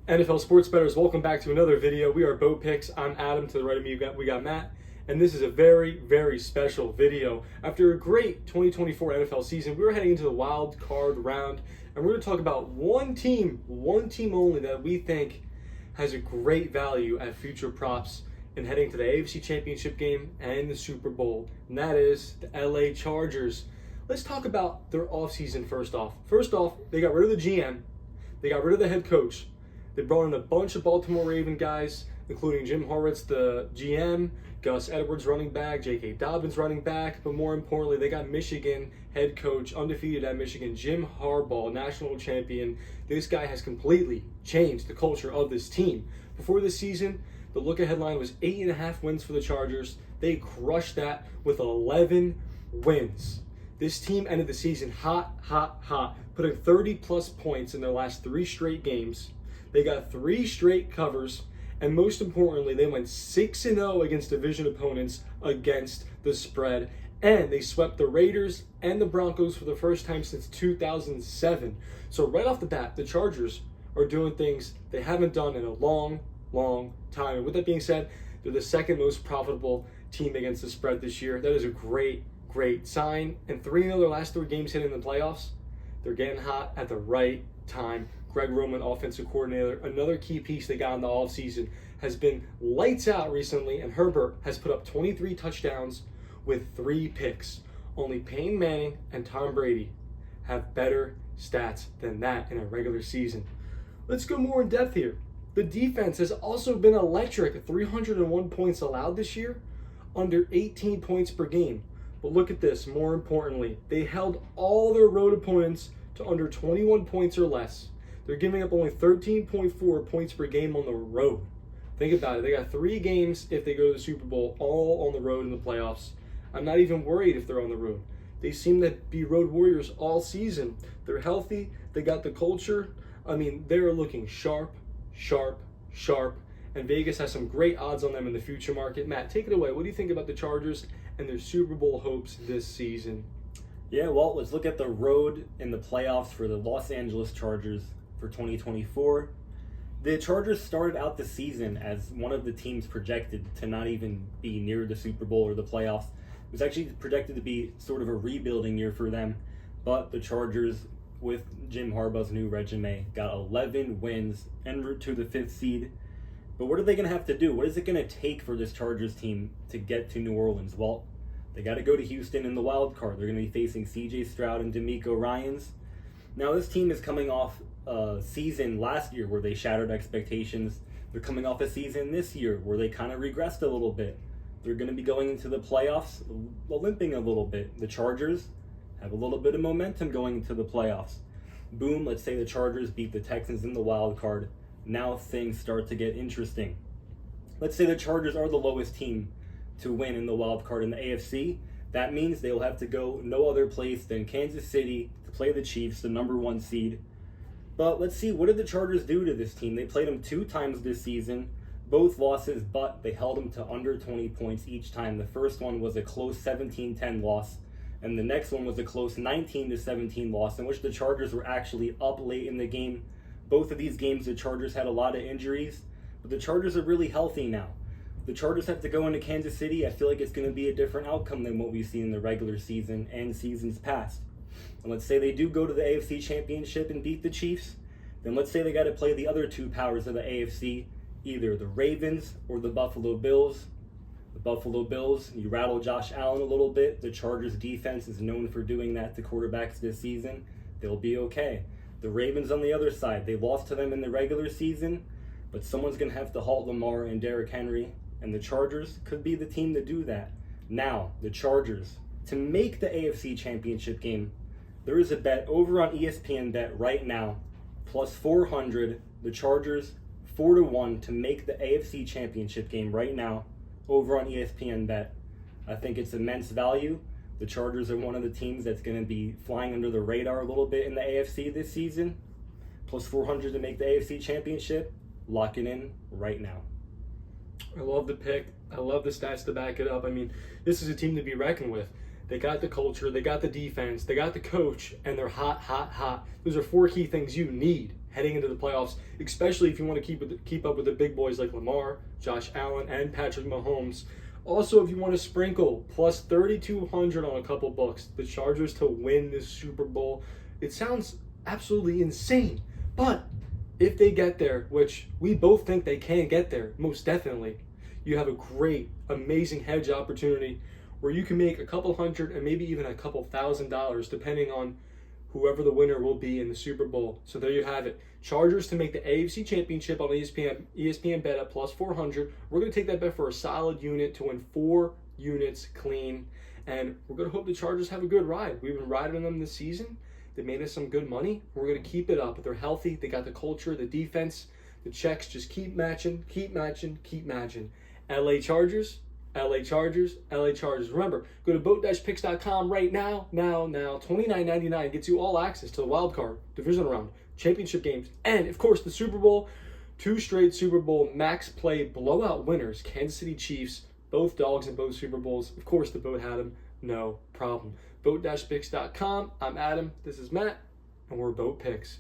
NFL sports bettors, welcome back to another video. We are Boat Picks. I'm Adam. To the right of me, we got Matt. And this is a very, very special video. After a great 2024 NFL season, we're heading into the wild card round. And we're going to talk about one team only that we think has a great value at future props in heading to the AFC Championship game and the Super Bowl. And that is the LA Chargers. Let's talk about their offseason first off. First off, they got rid of the GM. They got rid of the head coach. They brought in a bunch of Baltimore Raven guys, including Jim Horwitz, the GM, Gus Edwards, running back, J.K. Dobbins, running back, but more importantly, they got Michigan head coach, undefeated at Michigan, Jim Harbaugh, national champion. This guy has completely changed the culture of this team. Before this season, the look-ahead line was 8.5 wins for the Chargers. They crushed that with 11 wins. This team ended the season hot, putting 30-plus points in their last 3 straight games. They got 3 straight covers, and most importantly, they went 6-0 against division opponents against the spread, and they swept the Raiders and the Broncos for the first time since 2007. So right off the bat, the Chargers are doing things they haven't done in a long time. And with that being said, they're the second most profitable team against the spread this year. That is a great sign. And 3-0 their last 3 games hitting the playoffs. They're getting hot at the right time. Greg Roman, offensive coordinator, another key piece they got in the offseason, has been lights out recently, and Herbert has put up 23 touchdowns with 3 picks. Only Peyton Manning and Tom Brady have better stats than that in a regular season. Let's go more in depth here. The defense has also been electric. 301 points allowed this year, under 18 points per game. But look at this, more importantly, they held all their road opponents to under 21 points or less. They're giving up only 13.4 points per game on the road. Think about it. They got 3 games if they go to the Super Bowl, all on the road in the playoffs. I'm not even worried if they're on the road. They seem to be road warriors all season. They're healthy. They got the culture. I mean, they're looking sharp. And Vegas has some great odds on them in the future market. Matt, take it away. What do you think about the Chargers and their Super Bowl hopes this season? Yeah, well, let's look at the road in the playoffs for the Los Angeles Chargers for 2024. The Chargers started out the season as one of the teams projected to not even be near the Super Bowl or the playoffs. It was actually projected to be sort of a rebuilding year for them, but the Chargers, with Jim Harbaugh's new resume, got 11 wins en route to the 5th seed. But what are they going to have to do? What is it going to take for this Chargers team to get to New Orleans? Well, they got to go to Houston in the wild card. They're going to be facing C.J. Stroud and DeMeco Ryans. Now, this team is coming off a season last year where they shattered expectations. They're coming off a season this year where they kind of regressed a little bit. They're going to be going into the playoffs limping a little bit. The Chargers have a little bit of momentum going into the playoffs. Boom, let's say the Chargers beat the Texans in the wild card. Now things start to get interesting. Let's say the Chargers are the lowest team to win in the wild card in the AFC. That means they'll have to go no other place than Kansas City to play the Chiefs, the number 1 seed. But let's see, what did the Chargers do to this team? They played them 2 times this season, both losses, but they held them to under 20 points each time. The first one was a close 17-10 loss, and the next one was a close 19-17 loss, in which the Chargers were actually up late in the game. Both of these games, the Chargers had a lot of injuries, but the Chargers are really healthy now. The Chargers have to go into Kansas City. I feel like it's going to be a different outcome than what we've seen in the regular season and seasons past. And let's say they do go to the AFC Championship and beat the Chiefs, then let's say they got to play the other 2 powers of the AFC, either the Ravens or the Buffalo Bills. The Buffalo Bills, you rattle Josh Allen a little bit. The Chargers defense is known for doing that to quarterbacks this season. They'll be okay. The Ravens on the other side, they lost to them in the regular season, but someone's going to have to halt Lamar and Derrick Henry, and the Chargers could be the team to do that. Now, the Chargers, to make the AFC Championship game, there is a bet over on ESPN Bet right now, plus 400, the Chargers 4-1 to make the AFC Championship game right now, over on ESPN Bet. I think it's immense value. The Chargers are one of the teams that's going to be flying under the radar a little bit in the AFC this season. Plus 400 to make the AFC Championship. Lock it in right now. I love the pick. I love the stats to back it up. I mean, this is a team to be reckoned with. they got the culture, they got the defense, they got the coach, and they're hot, hot, hot. Those are 4 key things you need heading into the playoffs, especially if you want to keep up with the big boys like Lamar, Josh Allen, and Patrick Mahomes. Also, if you want to sprinkle plus 3,200 on a couple bucks, the Chargers to win this Super Bowl. It sounds absolutely insane, but if they get there, which we both think they can get there, most definitely, you have a great, amazing hedge opportunity where you can make a couple hundred and maybe even a couple $1,000 depending on whoever the winner will be in the Super Bowl. So there you have it. Chargers to make the AFC Championship on ESPN bet at plus 400. We're going to take that bet for a solid unit to win 4 units clean. And we're going to hope the Chargers have a good ride. We've been riding them this season. They made us some good money. We're going to keep it up. They're healthy. They got the culture, the defense. The checks just keep matching, keep matching, keep matching. LA Chargers, LA Chargers, LA Chargers. Remember, go to boat-picks.com right now. $29.99 gets you all access to the wild card, division round, championship games, and of course the Super Bowl. 2 straight Super Bowl max play blowout winners. Kansas City Chiefs, both dogs in both Super Bowls. Of course the boat had them, no problem. Boat-picks.com. I'm Adam. This is Matt, and we're Boat Picks.